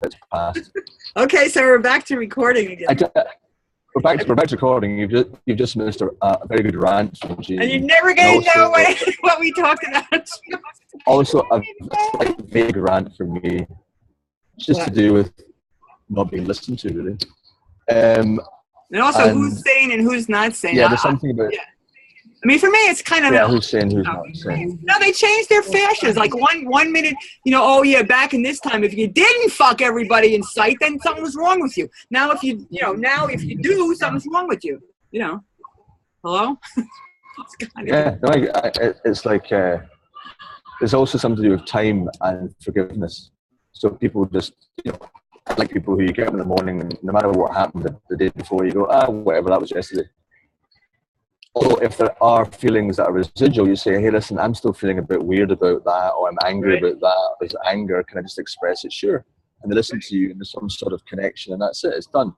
it's past. Okay, so we're back to recording again. We're back to recording. You've just missed a very good rant from Jean. And you're never going to know what we talked about. Also, a slight vague rant from me. It's just to do with not being listened to, really. And also, who's sane and who's not sane. Yeah, there's something about... Yeah. I mean, for me, it's kind of... Yeah, who's sane, who's not sane. No, they changed their fashions. Like one minute, oh yeah, back in this time, if you didn't fuck everybody in sight, then something was wrong with you. Now if you do, something's wrong with you. Hello? Yeah, no, it's like... there's also something to do with time and forgiveness. So people just, like people who you get up in the morning and no matter what happened the day before, you go, whatever, that was yesterday. Although if there are feelings that are residual, you say, hey, listen, I'm still feeling a bit weird about that, or I'm angry about that, there's anger, can I just express it? Sure. And they listen to you and there's some sort of connection and that's it, it's done.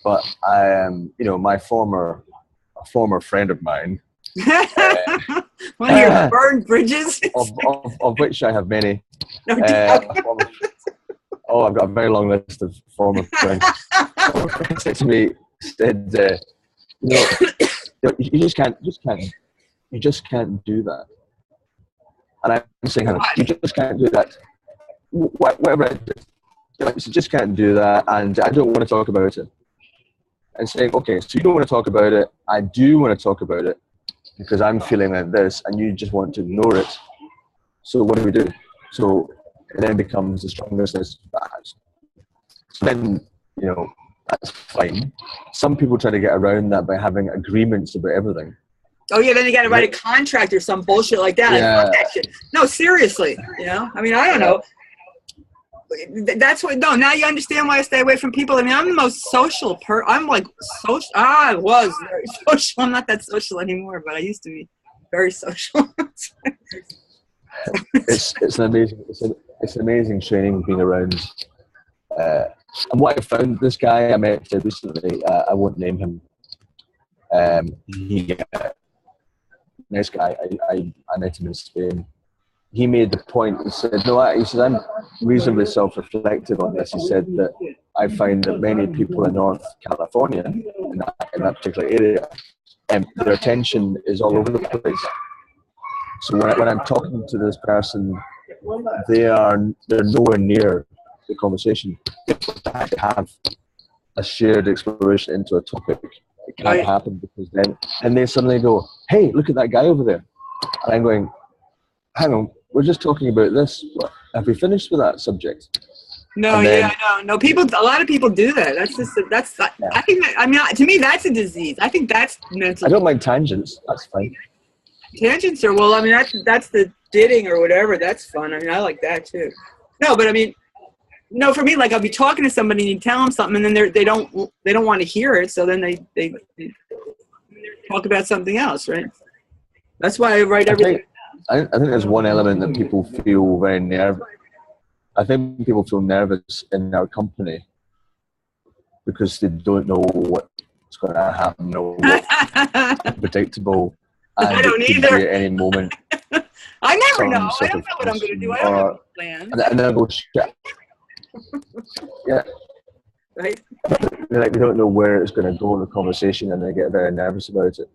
But I am, a former friend of mine, one of your burned bridges? of which I have many. No, I've got a very long list of former friends. Said to me, you just can't do that. And I'm saying, you just can't do that. Whatever it is, you just can't do that, and I don't want to talk about it. And saying, okay, so you don't want to talk about it, I do want to talk about it, because I'm feeling like this, and you just want to ignore it. So what do? So it then becomes the strongest as bad. So then, that's fine. Some people try to get around that by having agreements about everything. Oh yeah, then you got to write a contract or some bullshit like that. Yeah. I fuck that shit. No, seriously. I mean, I don't know. That's what. No, now you understand why I stay away from people. I mean, I'm the most social I'm like social. I was very social. I'm not that social anymore, but I used to be very social. It's an amazing training being around. And what I found, this guy I met recently, I won't name him. Nice guy. I met him in Spain. He made the point. He said, I'm reasonably self-reflective on this. He said that I find that many people in North California, in that particular area, their attention is all over the place. So when I'm talking to this person, they're nowhere near the conversation. They have a shared exploration into a topic. It can't happen because then they suddenly go, hey, look at that guy over there. And I'm going, hang on, we're just talking about this. Have we finished with that subject? No, no. A lot of people do that. Yeah. I think to me, that's a disease. I think that's mental. I don't mind tangents. That's fine. Tangents are, that's the ditting or whatever. That's fun. I mean, I like that too. No, but I mean, no, for me, like I'll be talking to somebody and you tell them something and then they don't want to hear it. So then they talk about something else, right? That's why I write everything. I think there's one element that people feel very nervous. I think people feel nervous in our company because they don't know what's going to happen or what's unpredictable. And I don't either. At any moment. I never know. I don't know what I'm going to do. I don't have a plan. And then I go, shit. Yeah. Right? They don't know where it's going to go in the conversation and they get very nervous about it.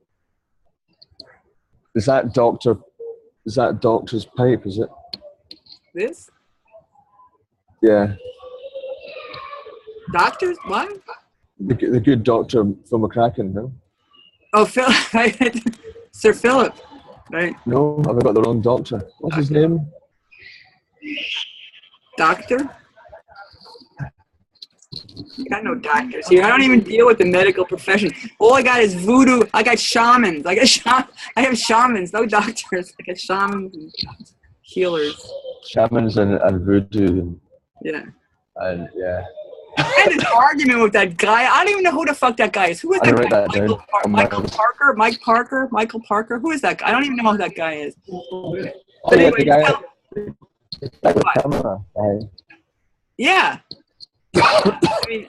Is that doctor's pipe, is it? This? Yeah. Doctors? What? The good doctor from McCracken, no? Oh, Phil, right? Sir Philip, right? No, I've got the wrong doctor. What's his name? Doctor? I got no doctors here. I don't even deal with the medical profession. All I got is voodoo. I got shamans. I have shamans, no doctors. I got shamans and healers. Shamans and voodoo. Yeah. And yeah. I had an argument with that guy. I don't even know who the fuck that guy is. Who is that guy? Michael Parker? Mike Parker? Michael Parker? Who is that guy? I don't even know who that guy is. But anyway, yeah. I mean,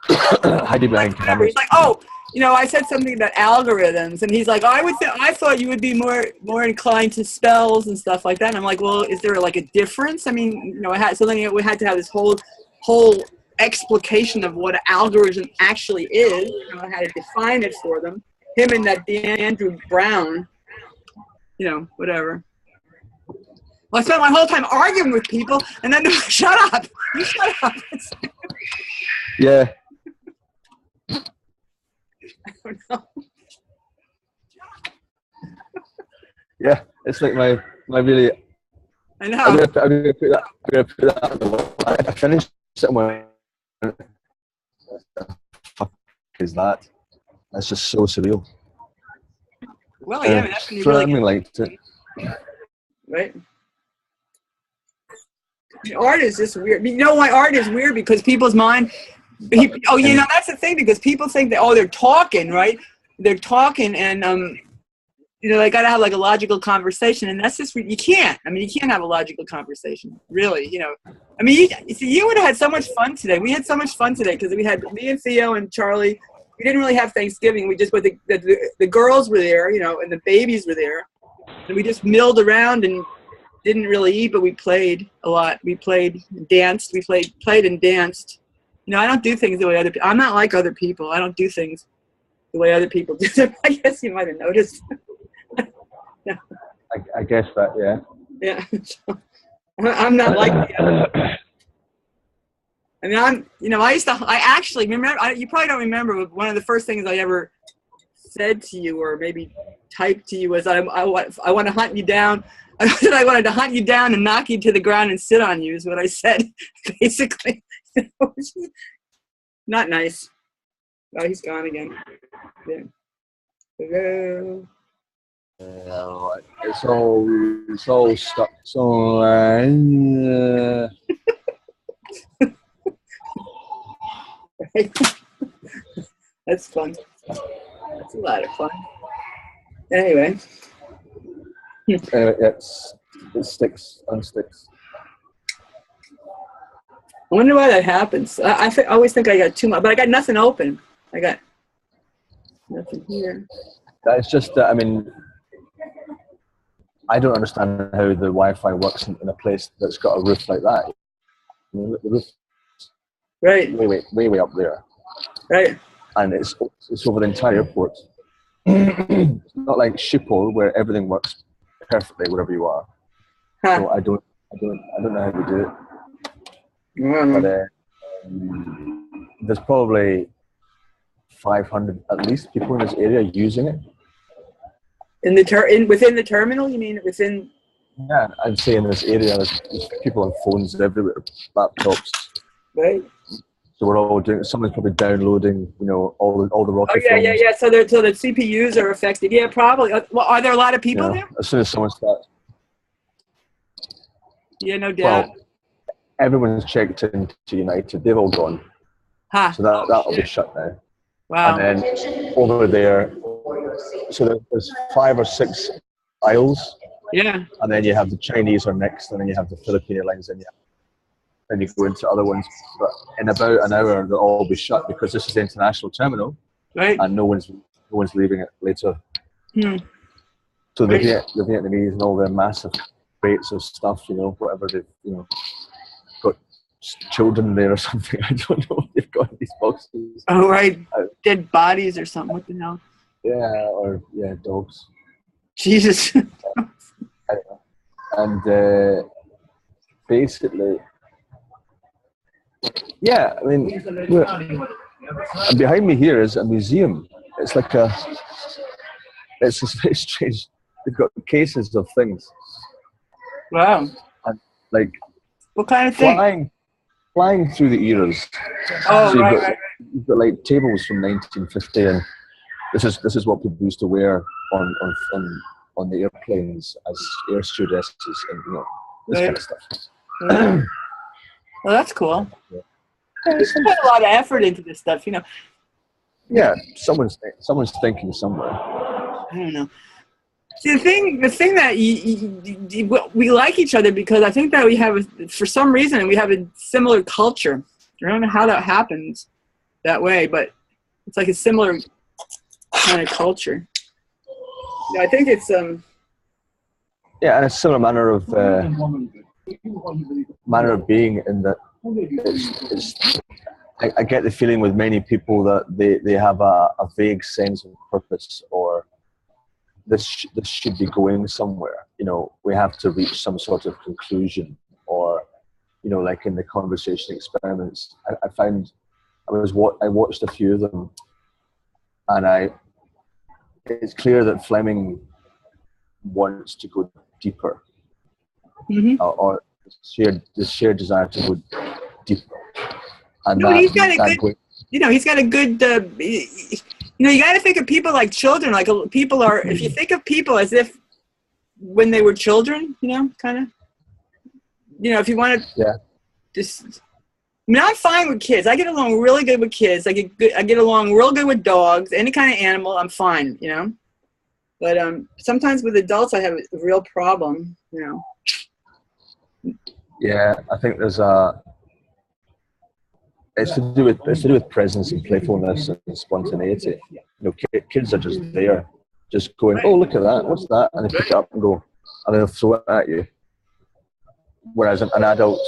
he's like, I said something about algorithms, and he's like, I thought you would be more inclined to spells and stuff like that. And I'm like, well, is there like a difference? I mean, so then we had to have this whole whole explication of what an algorithm actually is. You know, I had to define it for them. Him and that Andrew Brown, you know, whatever. Well, I spent my whole time arguing with people, and then they're like, shut up. You shut up. Yeah. I don't know. Yeah, it's like my really. I know. I'm gonna put that on the wall. I finished somewhere. What the fuck is that? That's just so surreal. Well, yeah, I mean, that's when you I really liked it. Right? Art is just weird. You know why art is weird? Because people's mind. Oh, you know, that's the thing. Because people think that they're talking, right? They're talking, and you know, they got to have like a logical conversation, and that's just you can't. I mean, you can't have a logical conversation, really. You know, I mean, you would have had so much fun today. We had so much fun today because we had me and Theo and Charlie. We didn't really have Thanksgiving. We just but the girls were there, you know, and the babies were there, and we just milled around and didn't really eat, but we played a lot. We played, danced. We played and danced. You know, I don't do things the way other people. I'm not like other people. I don't do things the way other people do them. I guess you might have noticed. Yeah. I guess that, yeah. Yeah. I'm not like the other. I mean, I actually remember, you probably don't remember, but one of the first things I ever said to you or maybe typed to you was, I want to hunt you down. I said I wanted to hunt you down and knock you to the ground and sit on you is what I said, basically. Not nice. Oh, he's gone again. Yeah. Hello. It's all stuck. So That's fun. That's a lot of fun. Anyway. it sticks, unsticks. I wonder why that happens. I always think I got too much, but I got nothing open. I got nothing here. It's just that, I mean, I don't understand how the Wi-Fi works in a place that's got a roof like that. I mean, the roof, right, way up there, right, and it's over the entire airport. It's not like Schiphol where everything works perfectly wherever you are. huh. So I don't know how to do it. Mm. But there's probably 500 at least people in this area using it. Within the terminal, you mean within? Yeah, I'd say in this area there's people on phones everywhere, laptops. Right. So we're all doing. Someone's probably downloading, you know, all the Rocky Oh yeah, films. yeah. So the CPUs are affected. Yeah, probably. Well, are there a lot of people there? As soon as someone starts. Yeah, no doubt. Well, everyone's checked into United. They've all gone. Huh. So that'll be shut now. Wow. And then over there, so there's 5 or 6 aisles. Yeah. And then you have the Chinese are next, and then you have the Philippine Airlines, and then you go into other ones. But in about an hour, they'll all be shut because this is the international terminal, right? And no one's leaving it later. Hmm. So the Vietnamese and all their massive crates of stuff, you know, whatever they've, you know, got children there or something. I don't know what they've got in these boxes. Oh, right. Dead bodies or something. What the hell? Yeah, dogs. Jesus. And basically, yeah, I mean, behind me here is a museum. It's like it's just very strange. They've got cases of things. Wow. And like, what kind of thing? Flying through the eras. Oh, so right. You've got like tables from 1950, and this is what people used to wear on the airplanes as air stewardesses, and you know, this kind of stuff. Well, that's cool. Yeah. You put a lot of effort into this stuff, you know. Yeah, someone's thinking somewhere. I don't know. See, the thing that we like each other because I think that we have, for some reason, we have a similar culture. I don't know how that happens that way, but it's like a similar kind of culture. Yeah, I think it's yeah, and a similar manner of being in that I get the feeling with many people that they have a vague sense of purpose, or this should be going somewhere. You know, we have to reach some sort of conclusion, or, you know, like in the conversation experiments, I found I watched a few of them, and it's clear that Fleming wants to go deeper, or the shared desire to go deeper. And no, he's got a good, he's got a good, you got to think of people like children. Like people are, if you think of people as if when they were children, kind of, if you want to just, I mean, I'm fine with kids. I get along really good with kids. I get along real good with dogs, any kind of animal, I'm fine, But sometimes with adults, I have a real problem, Yeah, I think there's it's to do with presence and playfulness and spontaneity. Kids are just there, just going, oh, look at that, what's that? And they pick it up and go, and they'll throw it at you. Whereas an adult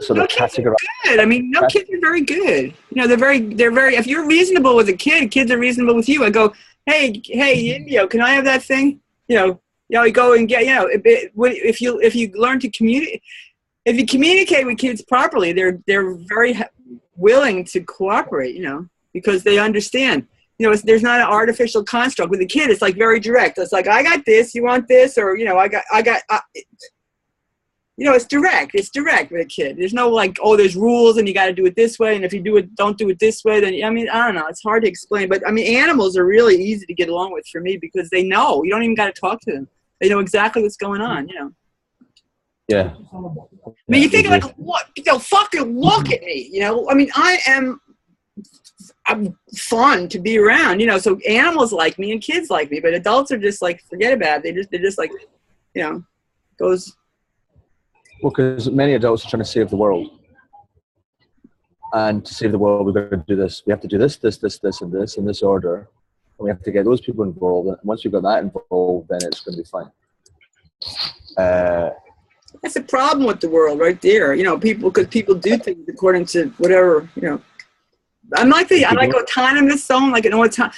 sort of categorize. Good. I mean, kids are very good. They're very. If you're reasonable with a kid, kids are reasonable with you. I go, hey, Indio, can I have that thing? You go and get. If you learn to communicate. If you communicate with kids properly, they're very willing to cooperate, because they understand. There's not an artificial construct. With a kid, it's like very direct. It's like, I got this, you want this, or, it's direct. It's direct with a kid. There's no like, oh, there's rules and you got to do it this way. And if you don't do it this way, then, I don't know. It's hard to explain. But, animals are really easy to get along with for me because they know. You don't even got to talk to them. They know exactly what's going on, Yeah. You think like, what? Fucking look at me, I'm fun to be around, So animals like me and kids like me, but adults are just like, forget about it. They're just like, goes. Well, because many adults are trying to save the world, and to save the world, we've got to do this. We have to do this, and this in this order, and we have to get those people involved. And once we've got that involved, then it's going to be fine. That's the problem with the world right there. Because people do things according to whatever, I'm like I like autonomous zone, like an autonomous.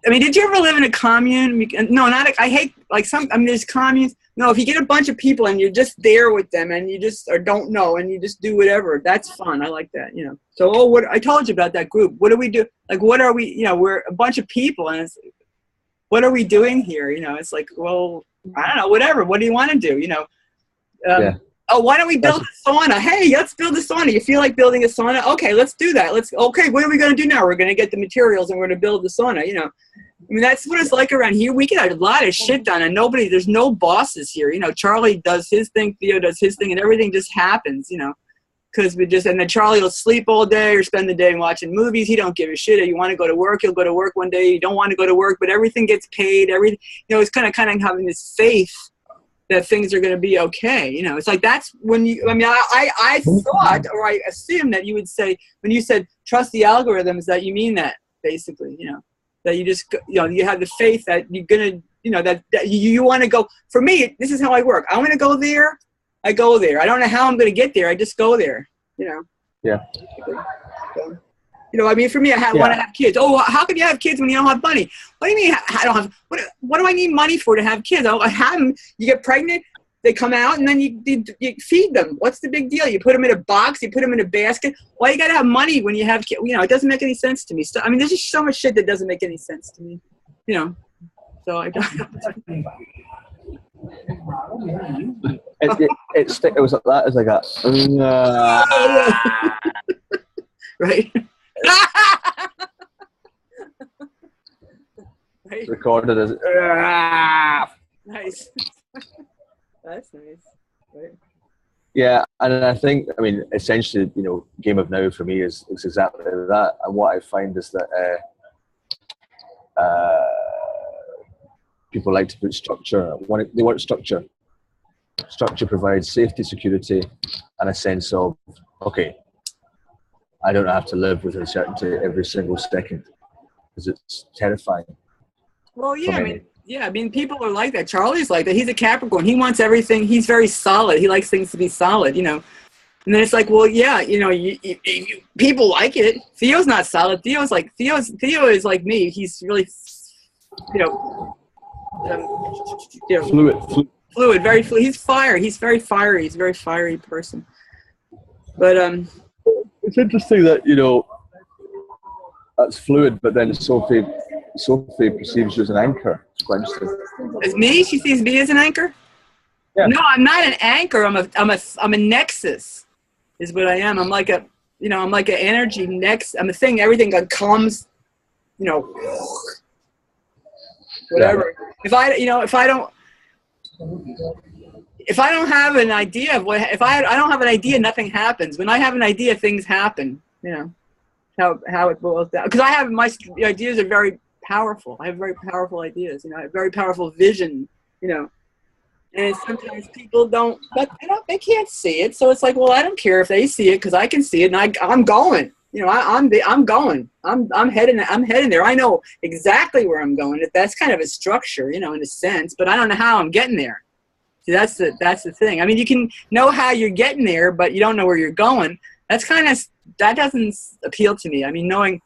I mean, did you ever live in a commune? No, I hate, like there's communes. No, if you get a bunch of people and you're just there with them and you just, or don't know, and you just do whatever, that's fun. I like that, So, what I told you about that group. What do we do? Like, what are we, we're a bunch of people and it's, what are we doing here? It's like, well, I don't know, whatever. What do you want to do? Oh, why don't we build a sauna? Hey, let's build a sauna. You feel like building a sauna? Okay, let's do that. Okay, what are we going to do now? We're going to get the materials and we're going to build the sauna, I mean, that's what it's like around here. We get a lot of shit done and there's no bosses here. Charlie does his thing, Theo does his thing, and everything just happens, because and then Charlie will sleep all day or spend the day watching movies. He don't give a shit. If you want to go to work, he'll go to work one day. You don't want to go to work, but everything gets paid. Everything, it's kind of having this faith that things are going to be okay. It's like, that's when I thought, or I assumed that you would say, when you said trust the algorithms, that you mean that basically, that you just, you have the faith that you're going to, that you want to go. For me, this is how I work. I want to go there. I go there. I don't know how I'm going to get there. I just go there, Yeah. So, for me, I want to have kids. Oh, how can you have kids when you don't have money? What do you mean I don't have, what do I need money for to have kids? I have them. You get pregnant, they come out, and then you feed them. What's the big deal? You put them in a box, you put them in a basket. Why you got to have money when you have kids? It doesn't make any sense to me. So, there's just so much shit that doesn't make any sense to me, So I don't it was like that. It's like a right. Right. Recorded as nice. That's nice. Right. Yeah, and I think, essentially, Game of Now for me is exactly that. And what I find is that people like to put structure. They want structure. Structure provides safety, security, and a sense of, okay, I don't have to live with uncertainty every single second, because it's terrifying. Well, yeah, people are like that. Charlie's like that. He's a Capricorn. He wants everything. He's very solid. He likes things to be solid, And then it's like, well, yeah, you know, people like it. Theo's not solid. Theo is like me. He's really, you know, fluid, very fluid. He's fire. He's very fiery. He's a very fiery person. But it's interesting that, you know, that's fluid, but then Sophie perceives you as an anchor. It's quite interesting. As me, she sees me as an anchor. Yeah. No, I'm not an anchor. I'm a nexus, is what I am. I'm like an energy next. I'm a thing. Everything comes, you know, whatever. Yeah. If I don't have an idea of I don't have an idea, nothing happens. When I have an idea, things happen. You know, how it boils down. Because my ideas are very powerful. I have very powerful ideas. You know, I have very powerful vision. You know. And sometimes people don't, but they can't see it. So it's like, well, I don't care if they see it because I can see it, and I'm going. You know, I'm going. I'm heading there. I know exactly where I'm going. That's kind of a structure, you know, in a sense, but I don't know how I'm getting there. See, that's the thing. I mean, you can know how you're getting there, but you don't know where you're going. That doesn't appeal to me. I mean, knowing.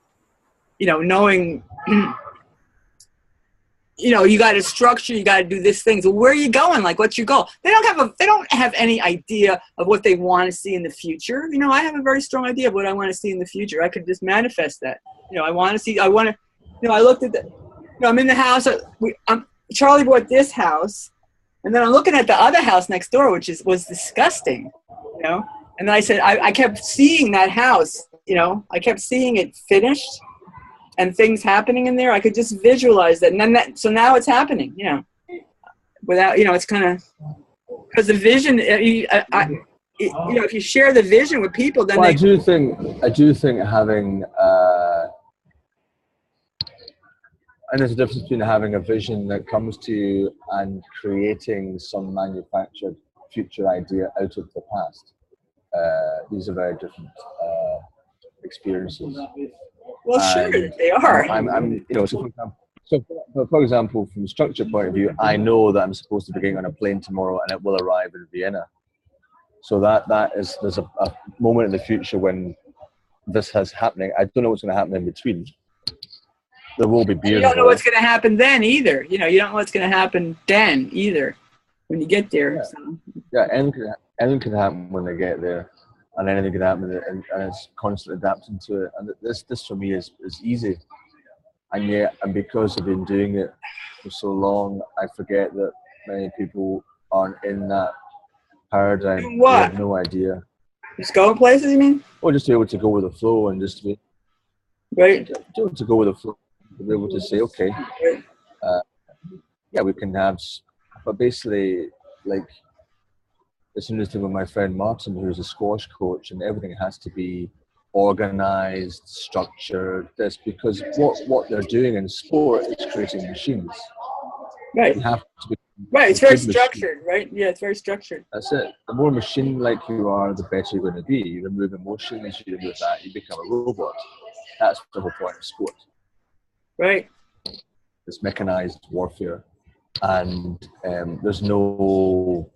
You know, you got to structure. You got to do this thing. So where are you going? Like, what's your goal? They don't have any idea of what they want to see in the future. You know, I have a very strong idea of what I want to see in the future. I could just manifest that. You know, I looked at I'm in the house. Charlie bought this house, and then I'm looking at the other house next door, which was disgusting. You know, and then I said, I kept seeing that house. You know, I kept seeing it finished. And things happening in there, I could just visualize that, and then so now it's happening, you know, without, you know, it's kind of, because the vision, you know, if you share the vision with people, then I do think having, and there's a difference between having a vision that comes to you and creating some manufactured future idea out of the past. These are very different experiences. Well, sure, they are. I'm you know, so for example, from a structure point of view, I know that I'm supposed to be getting on a plane tomorrow and it will arrive in Vienna. So there's a moment in the future when this is happening. I don't know what's going to happen in between. There will be beer. You don't know what's going to happen then either. You know, you don't know what's going to happen then either when you get there. Yeah, so. Yeah, anything can happen when they get there. And anything can happen, and it's constantly adapting to it. And this for me is easy. And because I've been doing it for so long, I forget that many people aren't in that paradigm. What? They have no idea. Just going places, you mean? Or just be able to go with the flow and just be right. To go with the flow. To be able to say, okay, yeah, we can have, but basically, like. It's interesting with my friend Martin, who's a squash coach, and everything has to be organized, structured. This because what they're doing in sport is creating machines. Right. You have to be right. It's very structured, right? Yeah, it's very structured. That's it. The more machine-like you are, the better you're going to be. You remove emotions, you remove that, you become a robot. That's the whole point of sport. Right. It's mechanized warfare, and there's no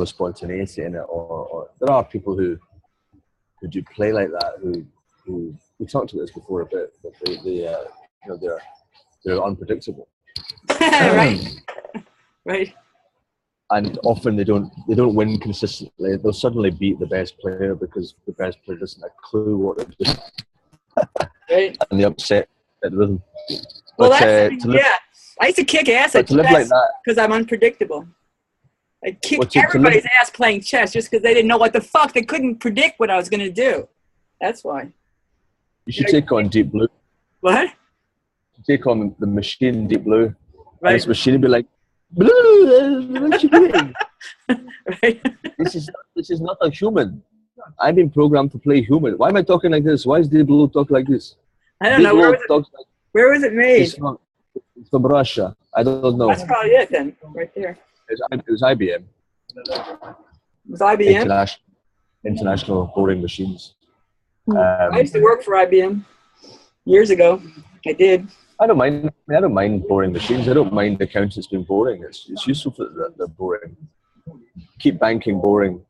spontaneity in it, or there are people who do play like that, who we talked about this before a bit, but they you know, they're unpredictable. Right. Right. And often they don't win consistently. They'll suddenly beat the best player because the best player doesn't have a clue what they're doing. Right. And they upset the rhythm. Well, I used to kick ass at chess because I'm unpredictable. I kicked everybody's ass playing chess just because they didn't know what the fuck. They couldn't predict what I was going to do. That's why. You should take on Deep Blue. What? Take on the machine Deep Blue. Right. And this machine would be like, Blue, what you doing? Right. This is not a human. I've been programmed to play human. Why am I talking like this? Why is Deep Blue talking like this? I don't know. Where was it made? It's from Russia. I don't know. That's probably it then, right there. It was IBM. It was IBM? International Boring Machines. I used to work for IBM years ago. I did. I don't mind boring machines. I don't mind the accountants being boring. It's useful that they're boring. Keep banking boring.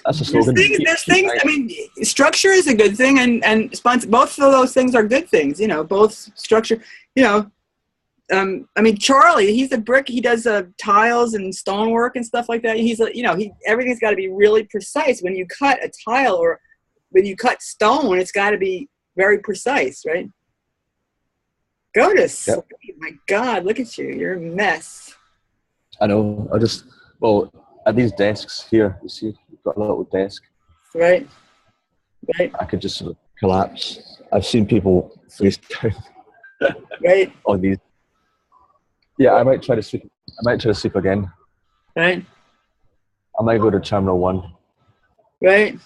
That's a slogan. There's things. I mean, structure is a good thing, and both of those things are good things. You know, both structure. You know, I mean, Charlie, he's a brick. He does tiles and stonework and stuff like that. He's you know, everything's got to be really precise. When you cut a tile or when you cut stone, it's got to be very precise, right? Go to sleep. Yep. My God, look at you. You're a mess. I know. Well, at these desks here, you see, you've got a little desk. Right. Right. I could just sort of collapse. I've seen people face down. Right. On these. Yeah, I might try to sleep again. Right. I might go to Terminal 1. Right.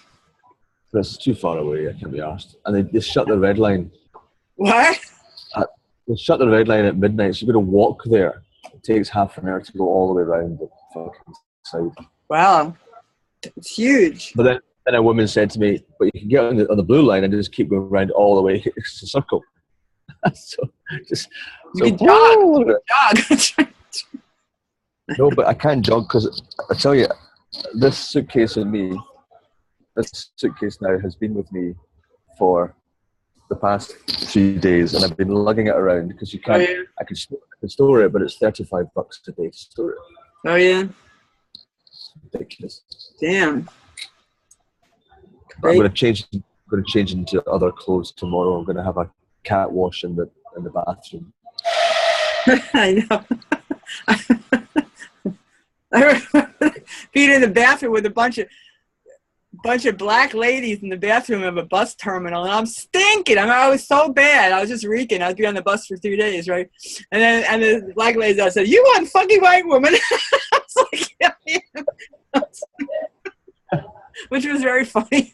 But it's too far away, I can't be arsed. And they shut the red line. What? They shut the red line at midnight, so you've got to walk there. It takes half an hour to go all the way around the fucking side. Wow. It's huge. But then a woman said to me, but you can get on the blue line and just keep going around all the way. It's a circle. You can jog. No, but I can't jog because I tell you, this suitcase now has been with me for the past 3 days, and I've been lugging it around because you can't. Oh, yeah. I can store it, but it's $35 a day to store it. Oh yeah. It's ridiculous. Damn. I'm going to change into other clothes tomorrow. I'm going to have a cat wash in the bathroom. I know. I remember being in the bathroom with a bunch of black ladies in the bathroom of a bus terminal, and I'm stinking. I mean, I was so bad. I was just reeking. I'd be on the bus for 3 days, right? And the black ladies, I said, "You one funky white woman." I was like, yeah. Which was very funny.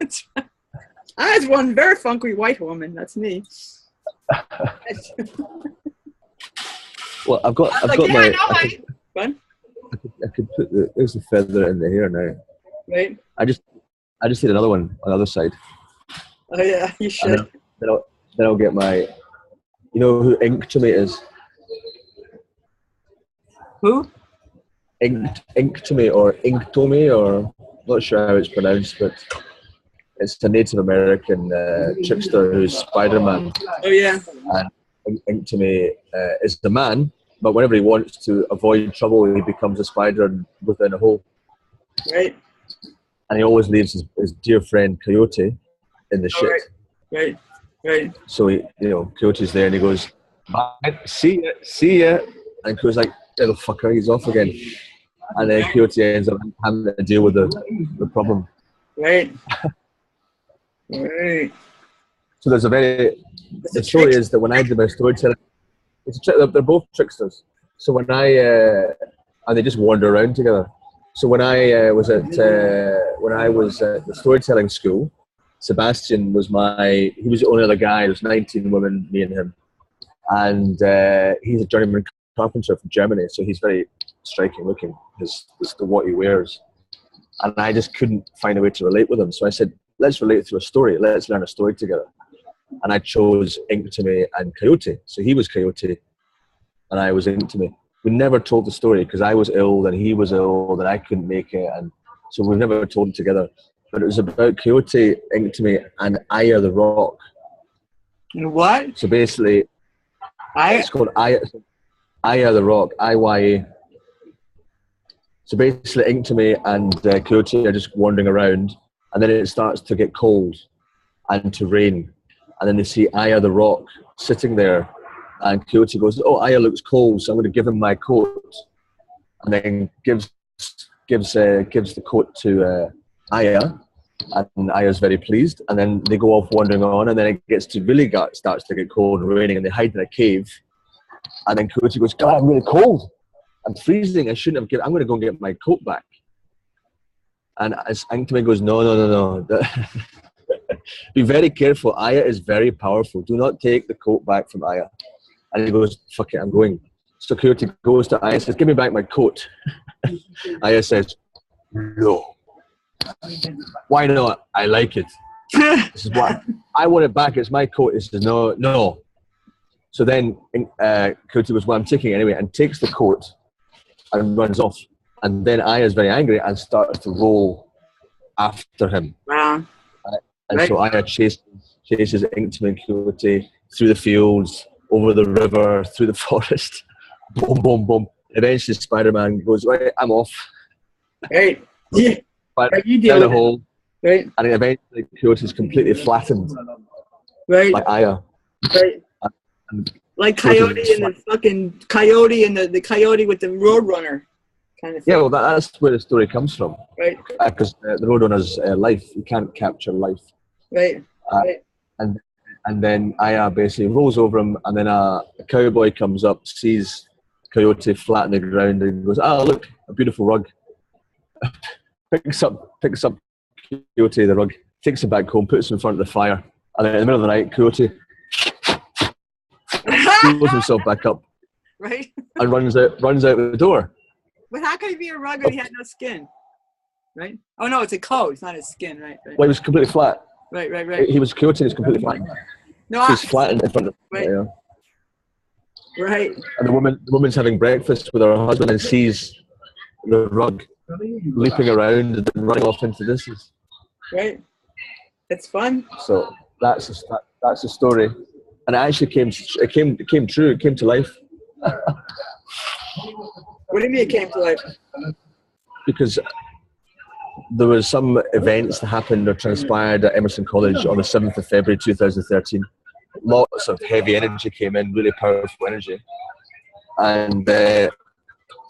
I was one very funky white woman. That's me. Well, I've got my. I could put there's the feather in the hair now. Right. I just need another one on the other side. Oh yeah, you should. Then I'll get my. You know who Inktomy is? Who? Inktomy or Inktomy, or not sure how it's pronounced, but it's a Native American trickster who's Spider-Man. Oh yeah. And Inktomy is the man, but whenever he wants to avoid trouble, he becomes a spider within a hole. Right. And he always leaves his dear friend Coyote in the shit. Right. So Coyote's there and he goes, "Bye, see ya," and Coyote's like, "Little fucker," he's off again. And then Coyote ends up having to deal with the problem. Right. Right. So there's the story is that when I did my storytelling, they're both tricksters. So when and they just wander around together. So when I was at the storytelling school, Sebastian was he was the only other guy. There's 19 women, me and him, and he's a journeyman carpenter from Germany. So he's very striking looking, what he wears, and I just couldn't find a way to relate with him. So I said, let's relate through a story. Let's learn a story together. And I chose Inktomy and Coyote. So he was Coyote, and I was Inktomy. We never told the story because I was ill and he was ill and I couldn't make it, and so we've never told it together. But it was about Coyote, Inktomy, and Aya the Rock. What? So basically, it's called Aya the Rock, IYA. So basically, Inktomy and Coyote are just wandering around, and then it starts to get cold and to rain. And then they see Aya the Rock sitting there, and Coyote goes, "Oh, Aya looks cold, so I'm going to give him my coat." And then gives the coat to Aya, and Aya's very pleased. And then they go off wandering on, and then it gets to starts to get cold and raining, and they hide in a cave. And then Coyote goes, "God, I'm really cold. I'm freezing. I shouldn't have given. I'm going to go and get my coat back." And as Inktomy goes, "No. Be very careful. Aya is very powerful. Do not take the coat back from Aya." And he goes, "Fuck it, I'm going." So Coyote goes to Aya and says, "Give me back my coat." Aya says, "No." "Why not? I like it." This is what I want it back. It's my coat. He says, "No. So then Coyote goes, "Well, I'm taking it anyway," and takes the coat and runs off. And then Aya's very angry and starts to roll after him. Wow. And Right. so Aya chases Inkman Coyote through the fields, over the river, through the forest. Boom, boom, boom. Eventually, Spider-Man goes, right, I'm off. Right. Yeah. But Right, you deal down a with it. hole, Right. and eventually Coyote is completely flattened Right. by Aya. Right. And Like Coyote Coyote is and the fucking Coyote and the Coyote with the Roadrunner kind of thing. Yeah, well, that's where the story comes from. Right. Because the Roadrunner's life, you can't capture life. Right. Uh, Right. and then Aya basically rolls over him, and then a cowboy comes up, sees Coyote flat on the ground, and goes, "Oh, look, a beautiful rug." picks up Coyote the rug, takes him back home, puts him in front of the fire, and then in the middle of the night, Coyote pulls himself back up Right. and runs out the door. But how could he be a rug when he had no skin? Right. Oh no, it's a coat. It's not his skin. Right. Right. Well, he was completely flat. Right. Right. Right. He was Coyote. He was completely flat. No. He's flattened in front of the Right. fire. Right. And the woman's having breakfast with her husband and sees the rug leaping around and then running off into the distance. Right. It's fun. So that's the story, and it actually came true. It came to life What do you mean it came to life? because there was some events that happened or transpired at Emerson College on the 7th of February 2013. Lots of heavy energy came in, really powerful energy, and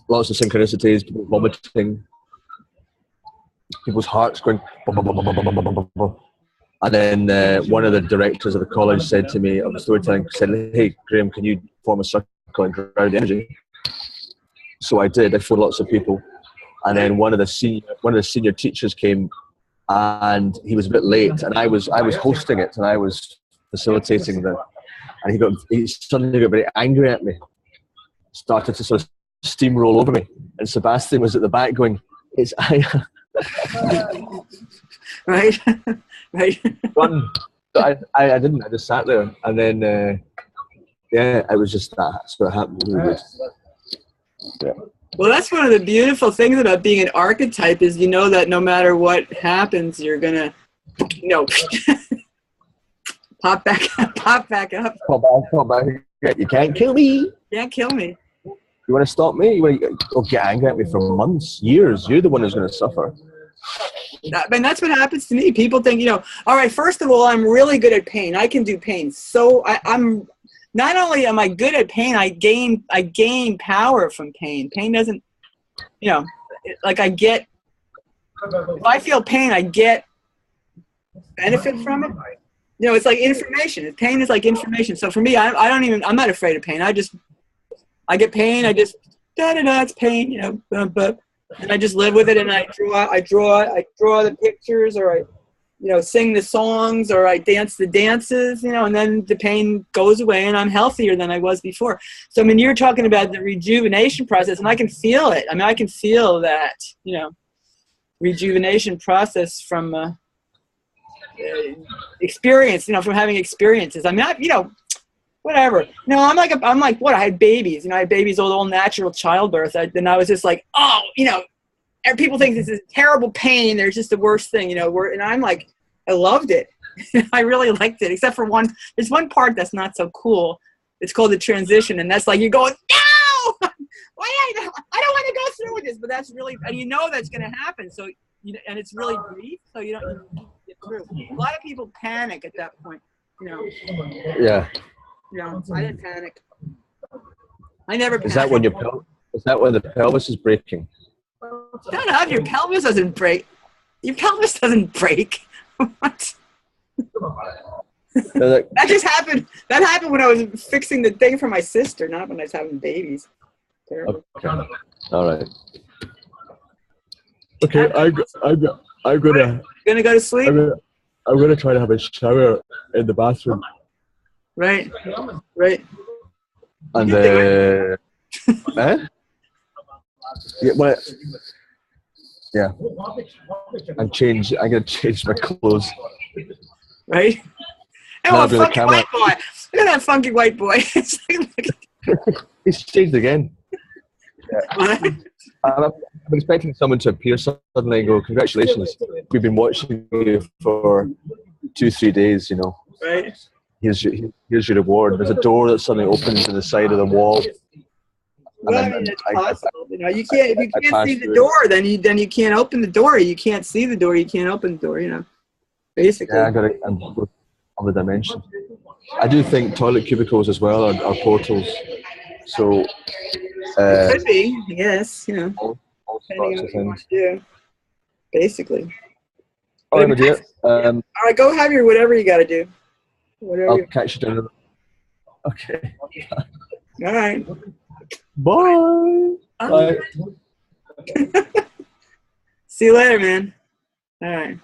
lots of synchronicities, people vomiting, people's hearts going. Bum, bum, bum, bum, bum, bum, bum, bum. And then one of the directors of the college said to me, of the storytelling, said, "Hey, Graham, can you form a circle and ground the energy?" So I did. I phoned lots of people, and then one of the senior teachers came, and he was a bit late, and I was hosting it, and I was facilitating and he suddenly got very angry at me, started to sort of steamroll over me, and Sebastian was at the back going, "It's Aya." Right. Right. Run. So I didn't. I just sat there, and then it was just that. That's what happened. Really. Yeah. Well, that's one of the beautiful things about being an archetype is you know that no matter what happens, you're gonna, pop back up. Come back. You can't kill me. Can't kill me. You want to stop me? You want to get angry at me for months, years? You're the one who's going to suffer. I mean, that's what happens to me. People think, all right, first of all, I'm really good at pain. I can do pain. So I'm not only am I good at pain, I gain power from pain. Pain doesn't, like I get, if I feel pain, I get benefit from it. It's like information. Pain is like information. So for me, I'm not afraid of pain. I get pain. I just, it's pain, but. And I just live with it, and I draw the pictures, or I, sing the songs, or I dance the dances, and then the pain goes away, and I'm healthier than I was before. So, I mean, you're talking about the rejuvenation process, and I can feel it. I mean, I can feel that, rejuvenation process from experience, from having experiences. I mean, whatever. I'm like, what? I had babies. I had babies all natural childbirth. And I was just like, oh, people think this is terrible pain. There's just the worst thing, and I'm like, I loved it. I really liked it, except for there's one part that's not so cool. It's called the transition. And that's like, you're going, no, why I don't want to go through with this, but that's really, and that's going to happen. So, and it's really brief. So you don't get through. A lot of people panic at that point, Yeah. I didn't panic. I never panicked. Is that when the pelvis is breaking? Shut up, your pelvis doesn't break. Your pelvis doesn't break. What? That just happened. That happened when I was fixing the thing for my sister, not when I was having babies. Terrible. Okay. All right. Okay, I'm gonna go to sleep. I'm gonna try to have a shower in the bathroom. Right. And yeah. I'm gonna change my clothes. Right. Oh, a funky white boy. Look at that funky white boy. He's changed again. I'm expecting someone to appear suddenly and go, "Congratulations, we've been watching you for 2-3 days. You know, Right. here's your reward." There's a door that suddenly opens in the side of the wall. Well, I mean, it's possible. You know, you can't if you can't see the door, then you can't open the door. You can't see the door. You can't open the door. You know, basically. Yeah, I'm on the dimension. I do think toilet cubicles as well are portals. So It could be, yes, you know, all depending sorts on of what you want things. to do, basically. All right, my dear. All right, go have your whatever you got to do. Whatever. I'll catch you down. Okay. All right. Bye. Bye. See you later, man. All right.